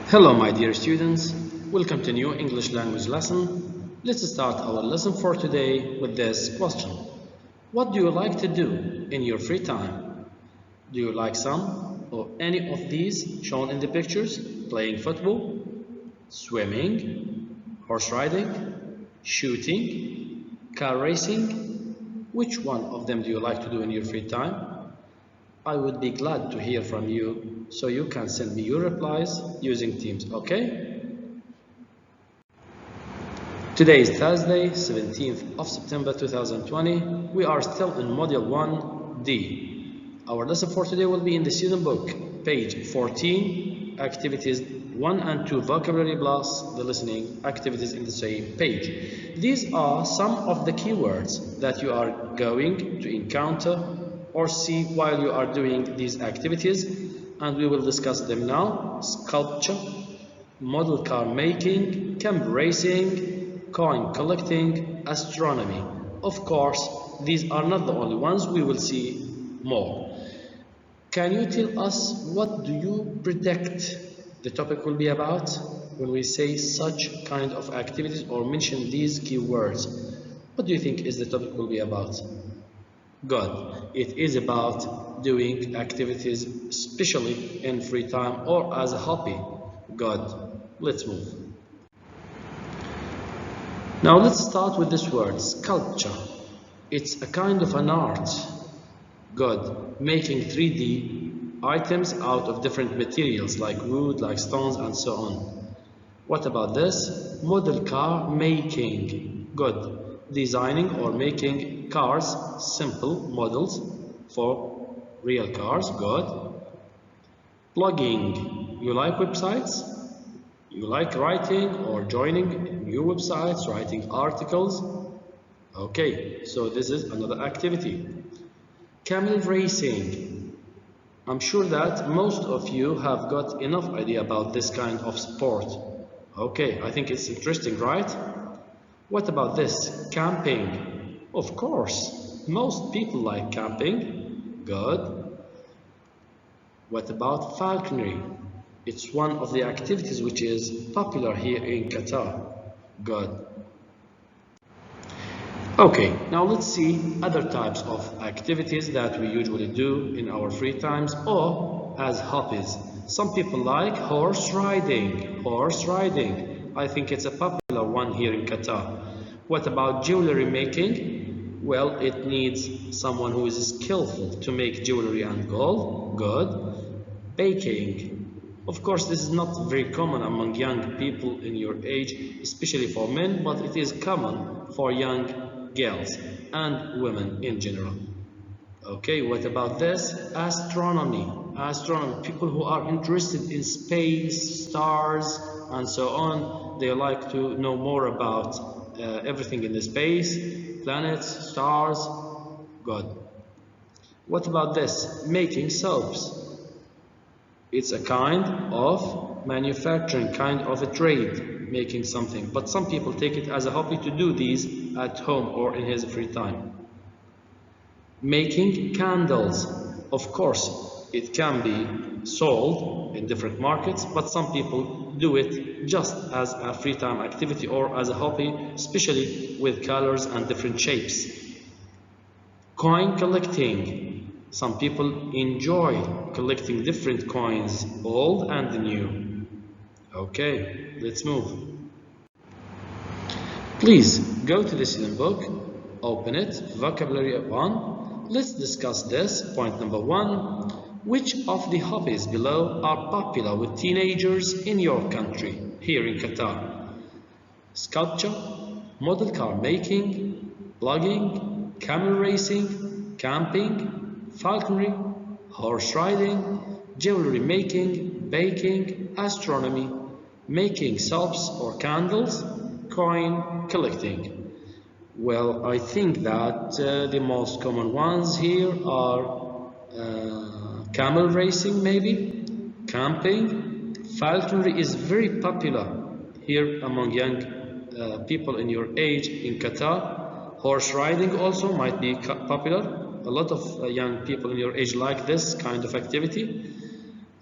Hello my dear students, welcome to new English language lesson. Let's start our lesson for today with this question. What do you like to do in your free time? Do you like some or any of these shown in the pictures? Playing football, swimming, horse riding, shooting, car racing? Which one of them do you like to do in your free time? I would be glad to hear from you, so you can send me your replies using Teams, okay? Today is Thursday, 17th of September 2020. We are still in Module 1D. Our lesson for today will be in the student book, page 14, activities 1 and 2 vocabulary plus the listening activities in the same page. These are some of the keywords that you are going to encounter or see while you are doing these activities, and we will discuss them now. Sculpture, model car making, camel racing, coin collecting, astronomy. Of course, these are not the only ones, we will see more. Can you tell us what do you predict the topic will be about when we say such kind of activities or mention these keywords? What do you think is the topic will be about? Good. It is about doing activities especially in free time or as a hobby. Good. Let's move. Now let's start with this word, sculpture. It's a kind of an art. Good. Making 3D items out of different materials like wood, like stones, and so on. What about this? Model car making. Good. Designing or making cars, simple models for real cars. Good. Blogging. You like websites? You like writing or joining new websites, writing articles? Okay, so this is another activity. Camel racing. I'm sure that most of you have got enough idea about this kind of sport. Okay, I think it's interesting, right? What about this? Camping. Of course, most people like camping. Good. What about falconry? It's one of the activities which is popular here in Qatar. Good. Okay, now let's see other types of activities that we usually do in our free times or as hobbies. Some people like horse riding. Horse riding. I think it's a popular one here in Qatar. What about jewelry making? Well, it needs someone who is skillful to make jewelry and gold. Good. Baking. Of course, this is not very common among young people in your age, especially for men, but it is common for young girls and women in general. Okay, what about this? Astronomy. Astronomy. People who are interested in space, stars, and so on. They like to know more about everything in the space, planets, stars. Good. What about this? Making soaps. It's a kind of manufacturing, kind of a trade, making something. But some people take it as a hobby to do these at home or in his free time. Making candles. Of course, it can be sold in different markets, but some people do it just as a free time activity or as a hobby, especially with colors and different shapes. Coin collecting. Some people enjoy collecting different coins, old and new. Okay, let's move. Please go to the student book, open it, vocabulary 1. Let's discuss this. Point number 1. Which of the hobbies below are popular with teenagers in your country, here in Qatar? Sculpture, model car making, blogging, camel racing, camping, falconry, horse riding, jewelry making, baking, astronomy, making soaps or candles, coin collecting. Well, I think that the most common ones here are camel racing, maybe, camping. Falconry is very popular here among young people in your age in Qatar. Horse riding also might be popular. A lot of young people in your age like this kind of activity.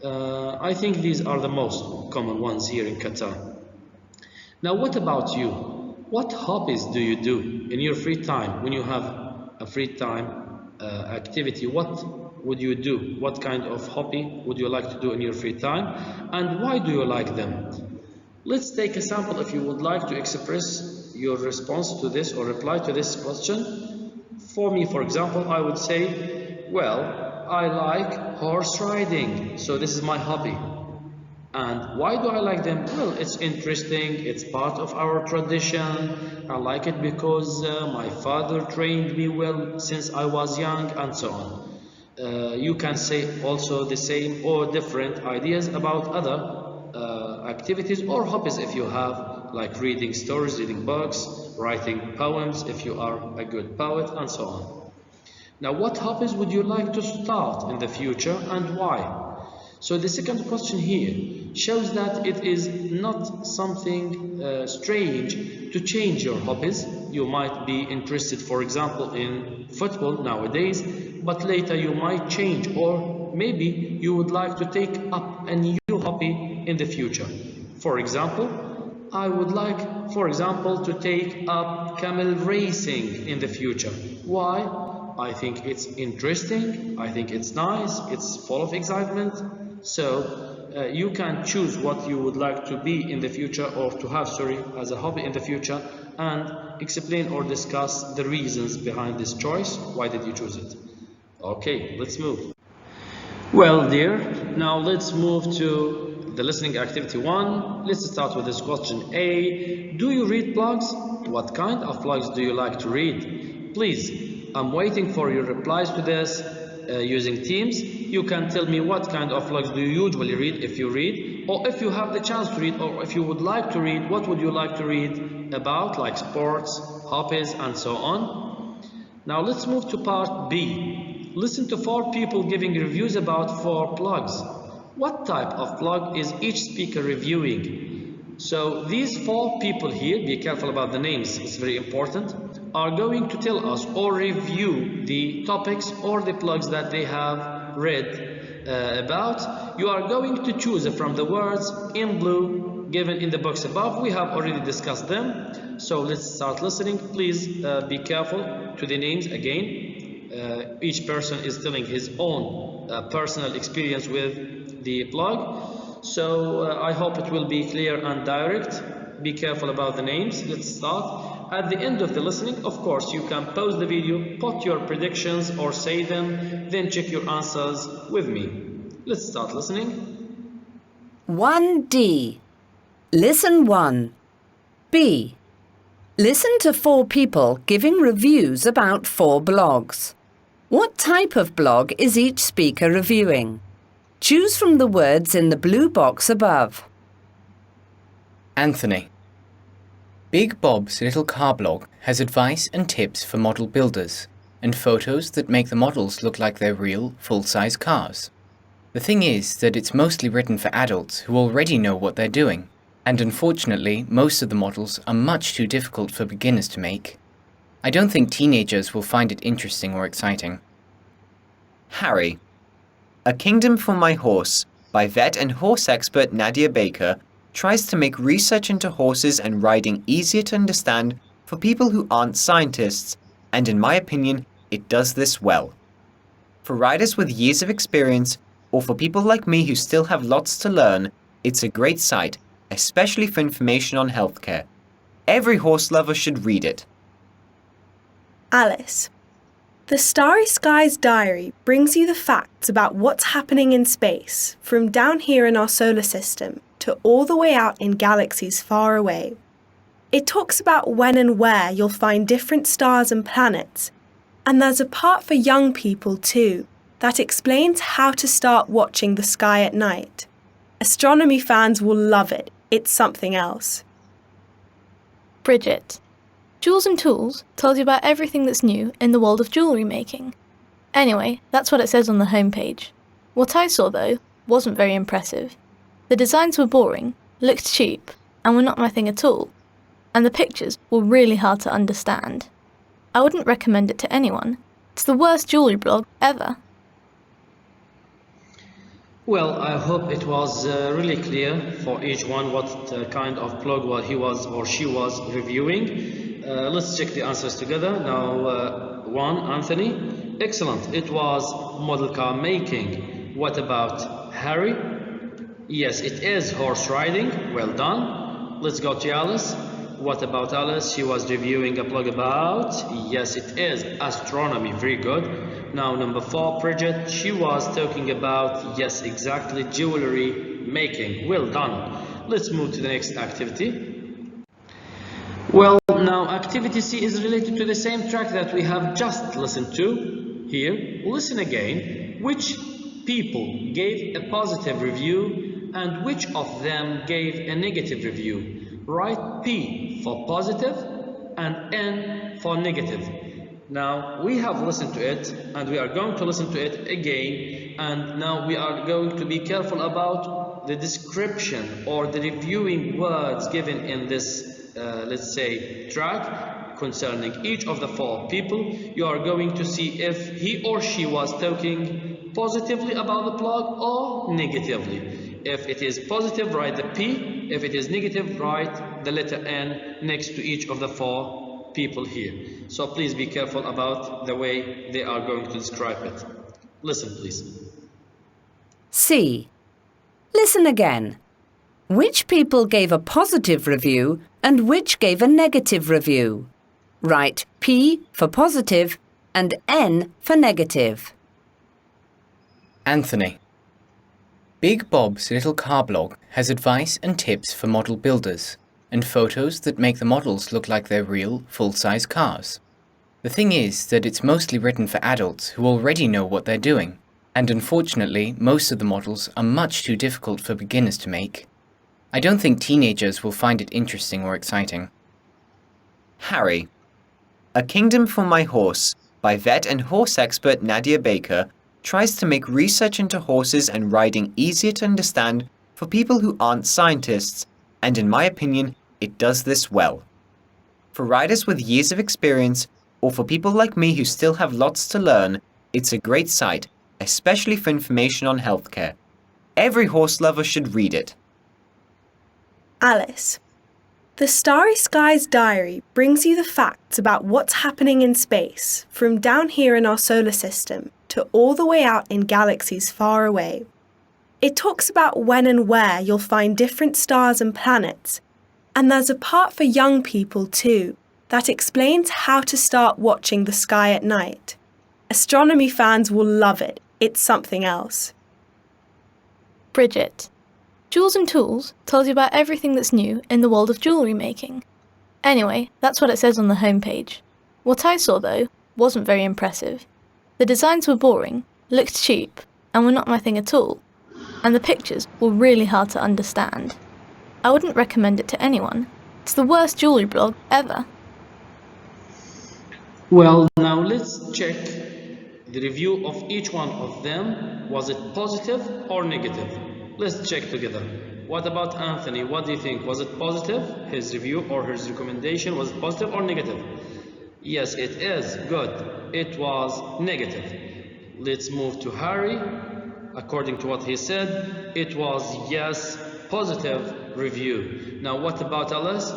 I think these are the most common ones here in Qatar. Now, what about you? What hobbies do you do in your free time? When you have a free time activity, what would you do? What kind of hobby would you like to do in your free time? And why do you like them? Let's take a sample if you would like to express your response to this or reply to this question. For me, for example, I would say, well, I like horse riding, so this is my hobby. And why do I like them? Well, it's interesting, it's part of our tradition. I like it because my father trained me well since I was young, and so on. You can say also the same or different ideas about other activities or hobbies if you have, like reading stories, reading books, writing poems if you are a good poet, and so on. Now, what hobbies would you like to start in the future and why? So the second question here shows that it is not something strange to change your hobbies. You might be interested, for example, in football nowadays, but later you might change, or maybe you would like to take up a new hobby in the future. For example, I would like, for example, to take up camel racing in the future. Why? I think it's interesting, I think it's nice, it's full of excitement. So you can choose what you would like to be in the future, or to have, as a hobby in the future, and explain or discuss the reasons behind this choice. Why did you choose it? Okay, let's move. Well, dear, now let's move to the listening activity 1. Let's start with this question A. Do you read blogs? What kind of blogs do you like to read? Please, I'm waiting for your replies to this using Teams. You can tell me what kind of blogs do you usually read, if you read, or if you have the chance to read, or if you would like to read, what would you like to read about, like sports, hobbies, and so on. Now let's move to part B. Listen to 4 people giving reviews about 4 blogs. What type of blog is each speaker reviewing? So these 4 people here, be careful about the names, it's very important, are going to tell us or review the topics or the blogs that they have read about. You are going to choose from the words in blue given in the box above. We have already discussed them. So let's start listening. Please be careful to the names again. Each person is telling his own personal experience with the blog. So I hope it will be clear and direct. Be careful about the names. Let's start. At the end of the listening, of course, you can pause the video, put your predictions or say them, then check your answers with me. Let's start listening. 1D. Listen 1. B. Listen to 4 people giving reviews about 4 blogs. What type of blog is each speaker reviewing? Choose from the words in the blue box above. Anthony. Big Bob's Little Car blog has advice and tips for model builders, and photos that make the models look like they're real, full-size cars. The thing is that it's mostly written for adults who already know what they're doing, and unfortunately most of the models are much too difficult for beginners to make. I don't think teenagers will find it interesting or exciting. Harry. A Kingdom for My Horse by vet and horse expert Nadia Baker tries to make research into horses and riding easier to understand for people who aren't scientists, and in my opinion, it does this well. For riders with years of experience, or for people like me who still have lots to learn, it's a great site, especially for information on healthcare. Every horse lover should read it. Alice. The Starry Skies Diary brings you the facts about what's happening in space, from down here in our solar system to all the way out in galaxies far away. It talks about when and where you'll find different stars and planets, and there's a part for young people too that explains how to start watching the sky at night. Astronomy fans will love it. It's something else. Bridget. Jewels and Tools tells you about everything that's new in the world of jewellery making. Anyway, that's what it says on the homepage. What I saw, though, wasn't very impressive. The designs were boring, looked cheap, and were not my thing at all. And the pictures were really hard to understand. I wouldn't recommend it to anyone. It's the worst jewellery blog ever. Well, I hope it was really clear for each one what kind of blog he was or she was reviewing. Let's check the answers together. Now, one, Anthony. Excellent. It was model car making. What about Harry? Yes, it is horse riding. Well done. Let's go to Alice. What about Alice? She was reviewing a blog about. Yes, it is astronomy. Very good. Now, number 4, Bridget. She was talking about, yes, exactly, jewelry making. Well done. Let's move to the next activity. Well, now activity C is related to the same track that we have just listened to. Here, listen again. Which people gave a positive review and which of them gave a negative review? Write P for positive and N for negative. Now we have listened to it and we are going to listen to it again, and now we are going to be careful about the description or the reviewing words given in this let's say track concerning each of the 4 people. You are going to see if he or she was talking positively about the blog or negatively. If it is positive, write the P. If it is negative, write the letter N next to each of the 4 people here. So please be careful about the way they are going to describe it. Listen, please. C. Listen again. Which people gave a positive review and which gave a negative review? Write P for positive and N for negative. Anthony. Big Bob's little car blog has advice and tips for model builders and photos that make the models look like they're real, full-size cars. The thing is that it's mostly written for adults who already know what they're doing, and unfortunately most of the models are much too difficult for beginners to make. I don't think teenagers will find it interesting or exciting. Harry. A Kingdom for My Horse by vet and horse expert Nadia Baker tries to make research into horses and riding easier to understand for people who aren't scientists, and in my opinion, it does this well. For riders with years of experience, or for people like me who still have lots to learn, it's a great site, especially for information on healthcare. Every horse lover should read it. Alice. The Starry Skies Diary brings you the facts about what's happening in space, from down here in our solar system to all the way out in galaxies far away. It talks about when and where you'll find different stars and planets, and there's a part for young people too that explains how to start watching the sky at night. Astronomy fans will love it. It's something else. Bridget. Jewels and Tools tells you about everything that's new in the world of jewellery making. Anyway, that's what it says on the homepage. What I saw, though, wasn't very impressive. The designs were boring, looked cheap, and were not my thing at all. And the pictures were really hard to understand. I wouldn't recommend it to anyone. It's the worst jewellery blog ever. Well, now let's check the review of each one of them. Was it positive or negative? Let's check together. What about Anthony? What do you think? Was it positive? His review or his recommendation, was it positive or negative? Yes, it is. Good. It was negative. Let's move to Harry. According to what he said, it was yes, positive review. Now what about Alice?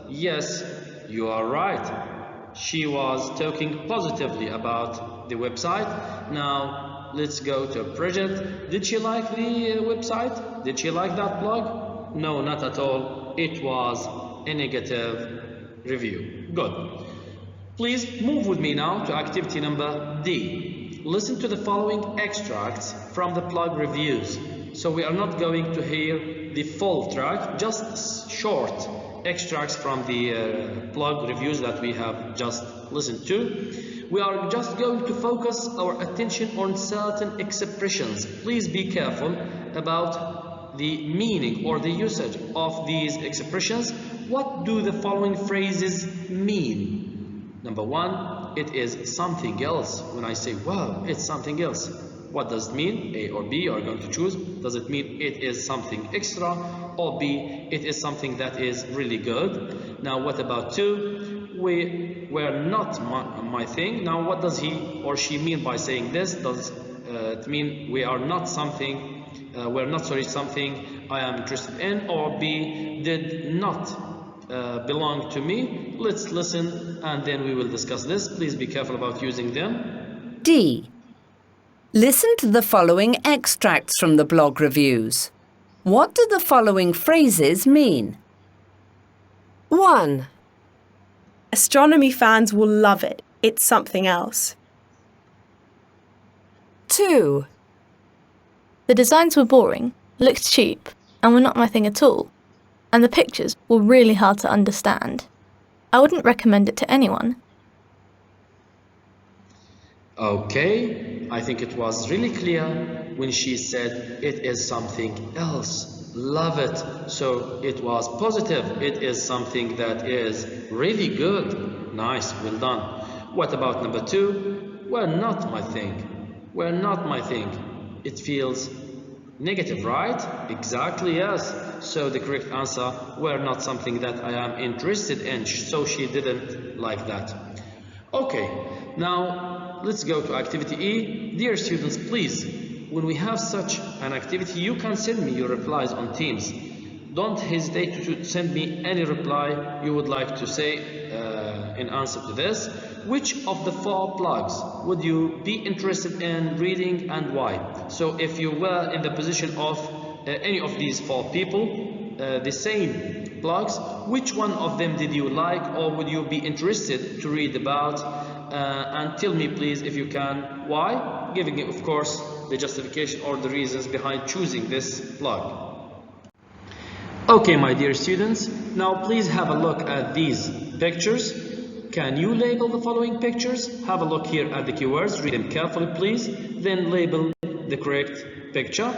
Yes, you are right. She was talking positively about the website. Now let's go to Bridget. Did she like the website? Did she like that blog? No, not at all. It was a negative review. Good. Please move with me now to activity number D. Listen to the following extracts from the blog reviews. So we are not going to hear the full track, just short extracts from the blog reviews that we have just listened to. We are just going to focus our attention on certain expressions. Please be careful about the meaning or the usage of these expressions. What do the following phrases mean? Number 1, it is something else. When I say, wow, it's something else, what does it mean? A or B, you are going to choose. Does it mean it is something extra? Or B, it is something that is really good? Now, what about 2? We were not my thing. Now, what does he or she mean by saying this? Does it mean we are not something were not sorry, something I am interested in, or B, did not belong to me. Let's listen and then we will discuss this. Please be careful about using them. D. Listen to the following extracts from the blog reviews. What do the following phrases mean? 1. Astronomy fans will love it. It's something else. 2. The designs were boring, looked cheap, and were not my thing at all. And the pictures were really hard to understand. I wouldn't recommend it to anyone. Okay, I think it was really clear when she said it is something else. Love it. So it was positive. It is something that is really good. Nice, well done. What about number 2? Well, not my thing. Well, not my thing. It feels negative, right? Exactly, yes. So the correct answer, were not something that I am interested in. So she didn't like that. Okay, now let's go to activity E. Dear students, please, when we have such an activity, you can send me your replies on Teams. Don't hesitate to send me any reply you would like to say in answer to this. Which of the 4 blogs would you be interested in reading and why? So if you were in the position of any of these 4 people, the same blogs, which one of them did you like or would you be interested to read about? And tell me please, if you can, why, giving of course the justification or the reasons behind choosing this blog. Okay, my dear students, now please have a look at these pictures. Can you label the following pictures? Have a look here at the keywords, read them carefully please, then label the correct picture.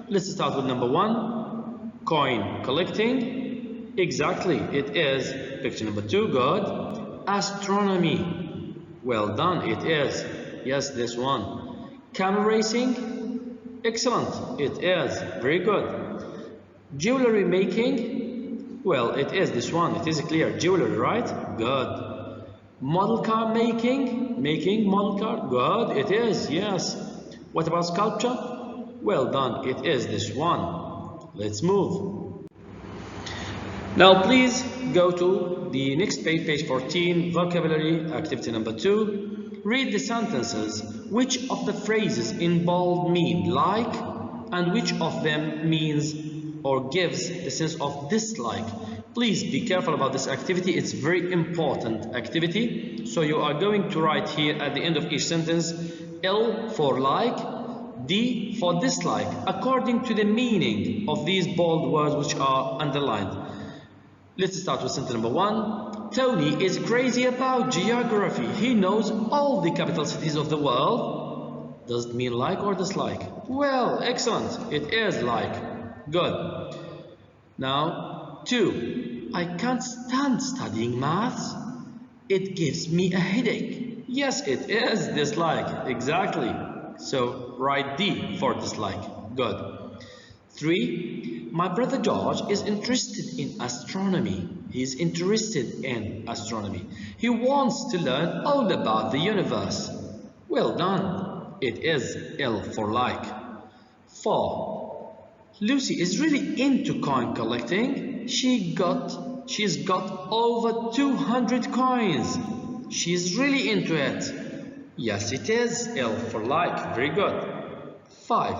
Let's start with number 1, coin collecting. Exactly, it is picture number 2, good. Astronomy, well done, it is, yes, this one. Camel racing, excellent, it is, very good. Jewelry making, well, it is this one, it is clear, jewelry, right? Good. Model car making model car, good, it is, yes. What about sculpture? Well done, it is this one. Let's move. Now please go to the next page, page 14, vocabulary, activity number 2. Read the sentences. Which of the phrases in bold mean like, and which of them means or gives the sense of dislike? Please be careful about this activity. It's very important activity. So you are going to write here at the end of each sentence L for like, D for dislike, according to the meaning of these bold words which are underlined. Let's start with sentence number 1. Tony is crazy about geography. He knows all the capital cities of the world. Does it mean like or dislike? Well, excellent. It is like. Good. Now, 2. I can't stand studying maths. It gives me a headache. Yes, it is dislike. Exactly. So, write D for dislike. Good. 3. My brother George is interested in astronomy. He is interested in astronomy. He wants to learn all about the universe. Well done. It is L for like. 4. Lucy is really into coin collecting. She's got over 200 coins. She's really into it. Yes, it is L for like. Very good. 5.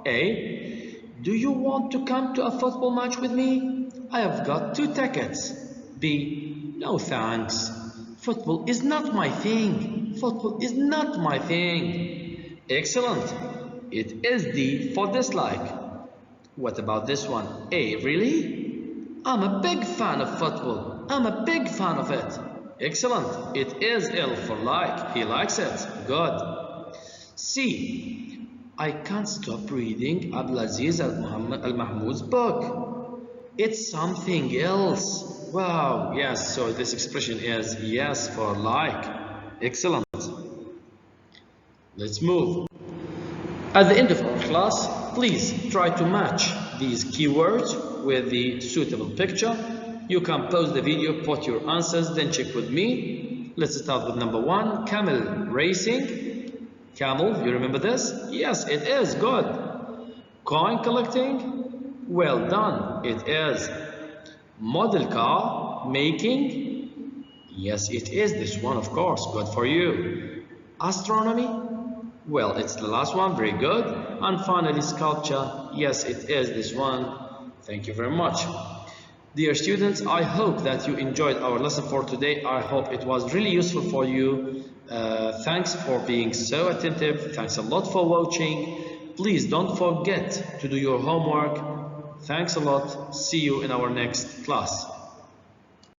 A. Do you want to come to a football match with me? I have got 2 tickets. B. No thanks. Football is not my thing. Football is not my thing. Excellent. It is D for dislike. What about this one? A. Really? I'm a big fan of football. I'm a big fan of it. Excellent. It is L for like. He likes it. Good. C. I can't stop reading Abdulaziz Al-Mahmoud's book. It's something else. Wow. Yes. So this expression is yes for like. Excellent. Let's move. At the end of our class, please try to match these keywords with the suitable picture. You can pause the video, put your answers, then check with me. Let's start with number 1, camel racing. Camel, you remember this? Yes, it is good. Coin collecting? Well done, it is. Model car making? Yes, it is this one, of course. Good for you. Astronomy? Well, it's the last one. Very good. And finally, sculpture. Yes, it is this one. Thank you very much. Dear students, I hope that you enjoyed our lesson for today. I hope it was really useful for you. Thanks for being so attentive. Thanks a lot for watching. Please don't forget to do your homework. Thanks a lot. See you in our next class.